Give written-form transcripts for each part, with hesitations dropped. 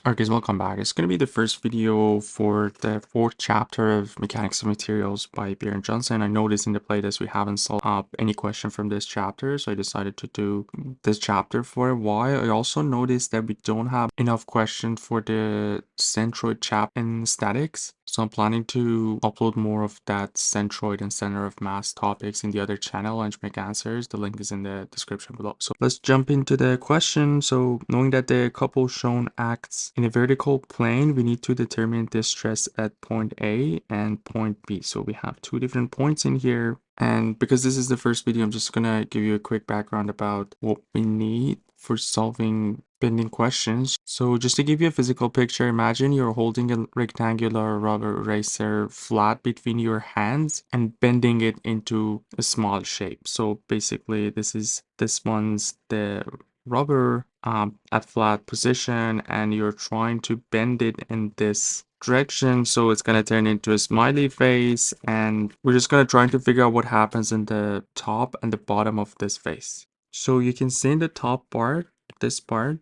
Alright guys, welcome back. It's going to be the first video for the fourth chapter of Mechanics of Materials by Johnston. I noticed in the playlist we haven't solved any question from this chapter, so I decided to do this chapter for a while. I also noticed that we don't have enough questions for the centroid chapter in statics, so I'm planning to upload more of that centroid and center of mass topics in the other channel and make answers. The link is in the description below. So let's jump into the question. So knowing that the couple shown acts in a vertical plane, we need to determine the stress at point A and point B. So we have two different points in here. And because this is the first video, I'm just gonna give you a quick background about what we need for solving bending questions. So just to give you a physical picture, imagine you're holding a rectangular rubber eraser flat between your hands and bending it into a small shape. So basically this one's the rubber at flat position, and you're trying to bend it in this direction, so it's going to turn into a smiley face, and we're just going to try to figure out what happens in the top and the bottom of this face. So you can see in the top part, this part,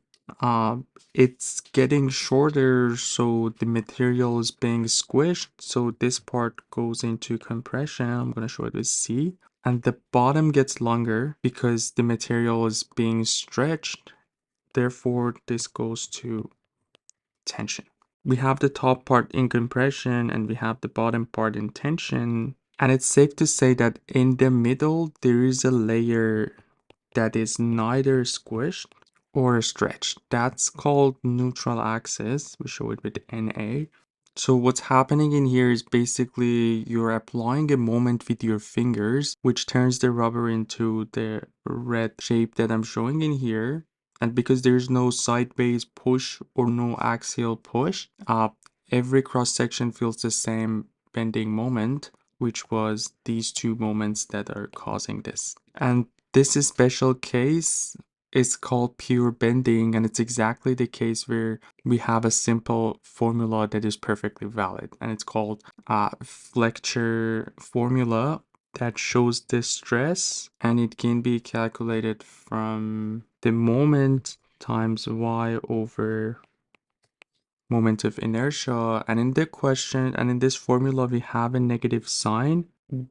it's getting shorter, so the material is being squished, so this part goes into compression. I'm going to show it with C. And the bottom gets longer because the material is being stretched. Therefore, this goes to tension. We have the top part in compression and we have the bottom part in tension. And it's safe to say that in the middle, there is a layer that is neither squished or stretched. That's called neutral axis. We show it with NA. So what's happening in here is basically you're applying a moment with your fingers, which turns the rubber into the red shape that I'm showing in here. And because there's no sideways push or no axial push, every cross section feels the same bending moment, which was these two moments that are causing this. And this is special case is called pure bending, and it's exactly the case where we have a simple formula that is perfectly valid, and it's called Fletcher formula that shows the stress, and it can be calculated from the moment times y over moment of inertia. And in the question and in this formula we have a negative sign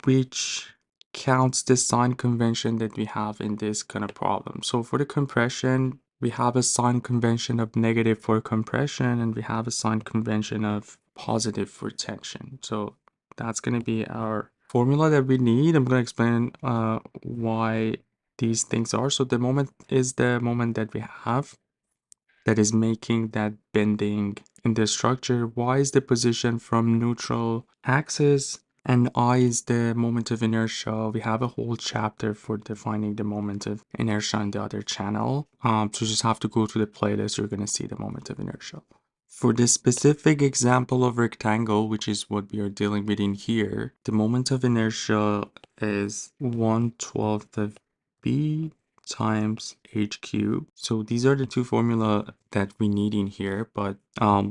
which counts the sign convention that we have in this kind of problem. So for the compression, we have a sign convention of negative for compression, and we have a sign convention of positive for tension. So that's going to be our formula that we need. I'm going to explain why these things are. So the moment is the moment that we have that is making that bending in the structure. Y is the position from neutral axis, and I is the moment of inertia. We have a whole chapter for defining the moment of inertia in the other channel. So you just have to go to the playlist, you're going to see the moment of inertia. For this specific example of rectangle, which is what we are dealing with in here, the moment of inertia is 1/12 of B times h cubed. So these are the two formula that we need in here, but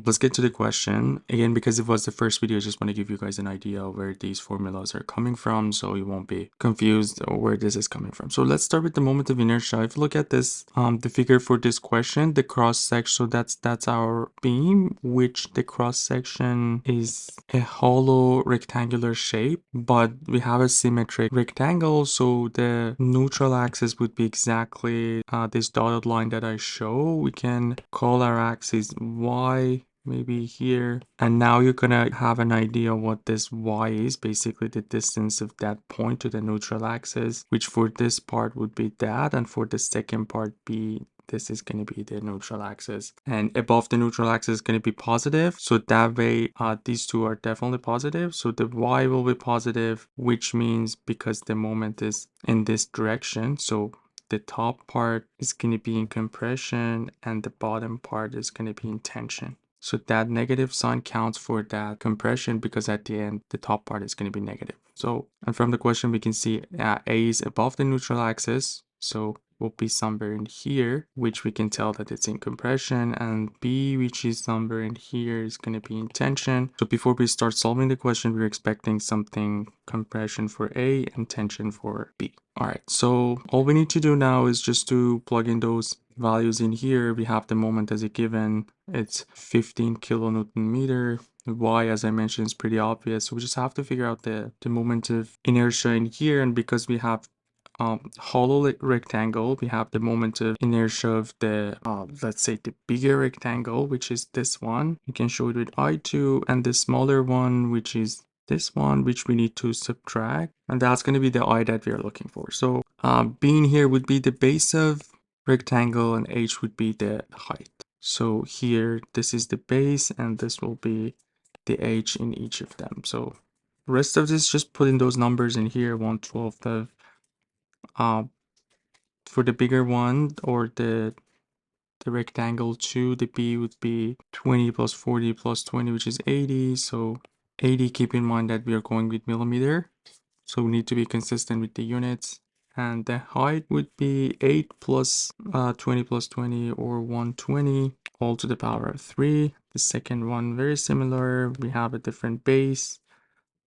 let's get to the question. Again, because it was the first video, I just want to give you guys an idea of where these formulas are coming from, so you won't be confused or where this is coming from. So let's start with the moment of inertia. If you look at this, the figure for this question, the cross section, so that's our beam, which the cross section is a hollow rectangular shape, but we have a symmetric rectangle, so the neutral axis would be exactly this dotted line that I show. We can call our axis y maybe here, and now you're gonna have an idea what this y is, basically the distance of that point to the neutral axis, which for this part would be that, and for the second part b, this is going to be the neutral axis, and above the neutral axis is going to be positive, so that way these two are definitely positive, so the y will be positive, which means because the moment is in this direction, so the top part is going to be in compression and the bottom part is going to be in tension. So that negative sign counts for that compression because at the end, the top part is going to be negative. So, and from the question, we can see A is above the neutral axis. So will be somewhere in here, which we can tell that it's in compression, and B, which is somewhere in here, is going to be in tension. So before we start solving the question, we're expecting something compression for A and tension for B. All right, so all we need to do now is just to plug in those values in here, we have the moment as a given. It's 15 kilonewton meter. Y, as I mentioned, is pretty obvious. So we just have to figure out the moment of inertia in here. And because we have hollow rectangle, we have the moment of inertia of the, let's say the bigger rectangle, which is this one. You can show it with I2, and the smaller one, which is this one, which we need to subtract. And that's going to be the I that we are looking for. So being here would be the base of rectangle, and H would be the height. So here, this is the base, and this will be the H in each of them. So rest of this, just put in those numbers in here, 1/12 of, for the bigger one, or the rectangle 2, the B would be 20 plus 40 plus 20, which is 80. So 80, keep in mind that we are going with millimeter. So we need to be consistent with the units. And the height would be 8 plus 20 plus 20, or 120, all to the power of 3. The second one, very similar. We have a different base.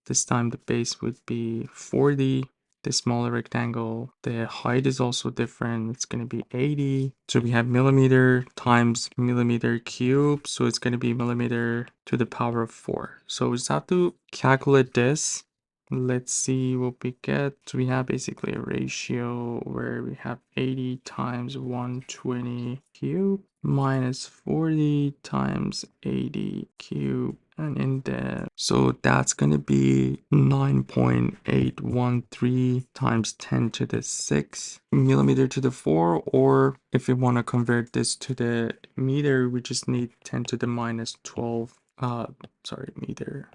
This time the base would be 40. The smaller rectangle, the height is also different. It's going to be 80. So we have millimeter times millimeter cube. So it's going to be millimeter to the power of 4. So we just have to calculate this. Let's see what we get. So we have basically a ratio where we have 80 times 120 cube minus 40 times 80 cube, and in there, so that's gonna be 9.813 times 10 to the 6 millimeter to the 4, or if we want to convert this to the meter, we just need 10 to the minus 12 meter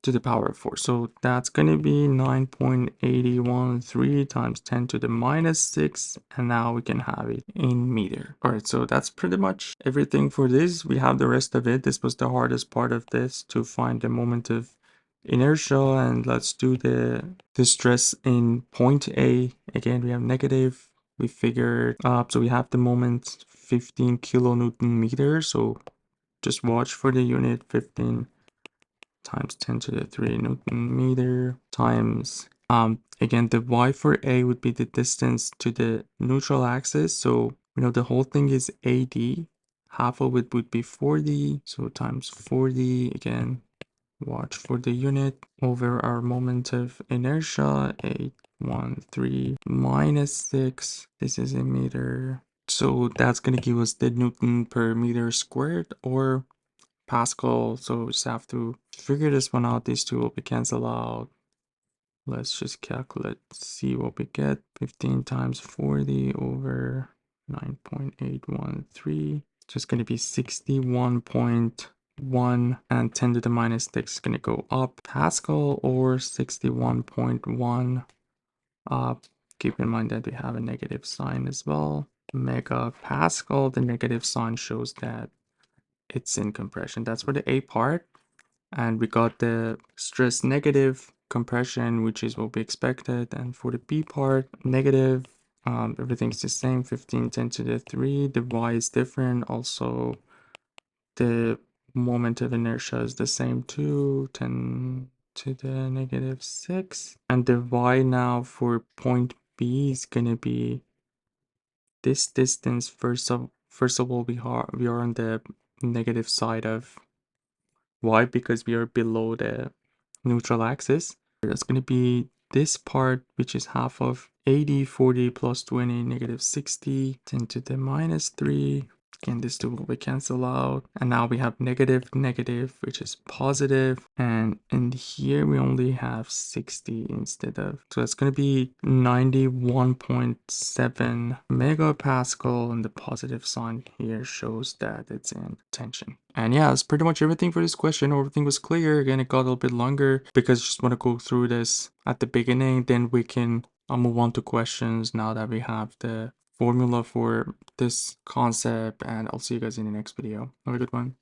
to the power of 4. So that's going to be 9.813 times 10 to the minus 6. And now we can have it in meter. All right, so that's pretty much everything for this. We have the rest of it. This was the hardest part of this, to find the moment of inertia. And let's do the stress in point A. Again, we have negative. We figured so we have the moment 15 kilonewton meter. So just watch for the unit 15 times 10 to the 3 Newton meter times, again, the y for A would be the distance to the neutral axis. So we know the whole thing is AD. Half of it would be 40. So times 40, again, watch for the unit over our moment of inertia, 813 minus 6. This is a meter. So that's going to give us the Newton per meter squared, or Pascal. So we just have to figure this one out. These two will be canceled out. Let's just calculate, see what we get. 15 times 40 over 9.813. So it's going to be 61.1, and 10 to the minus 6 is going to go up Pascal, or 61.1. Keep in mind that we have a negative sign as well. Megapascal, the negative sign shows that it's in compression. That's for the A part. And we got the stress negative compression, which is what we expected. And for the B part, negative, everything's the same, 15 10 to the 3. The Y is different. Also, the moment of inertia is the same too, 10 to the negative 6. And the Y now for point B is going to be this distance. First of all, we are on the negative side of Y, because we are below the neutral axis. That's going to be this part, which is half of 80, 40 plus 20, negative 60, 10 to the minus 3. Again, this two will be cancel out. And now we have negative, negative, which is positive. And in here, we only have 60 instead of. So that's going to be 91.7 megapascal. And the positive sign here shows that it's in tension. And yeah, that's pretty much everything for this question. Everything was clear. Again, it got a little bit longer because I just want to go through this at the beginning. Then we can move on to questions now that we have the formula for this concept, and I'll see you guys in the next video. Have a good one.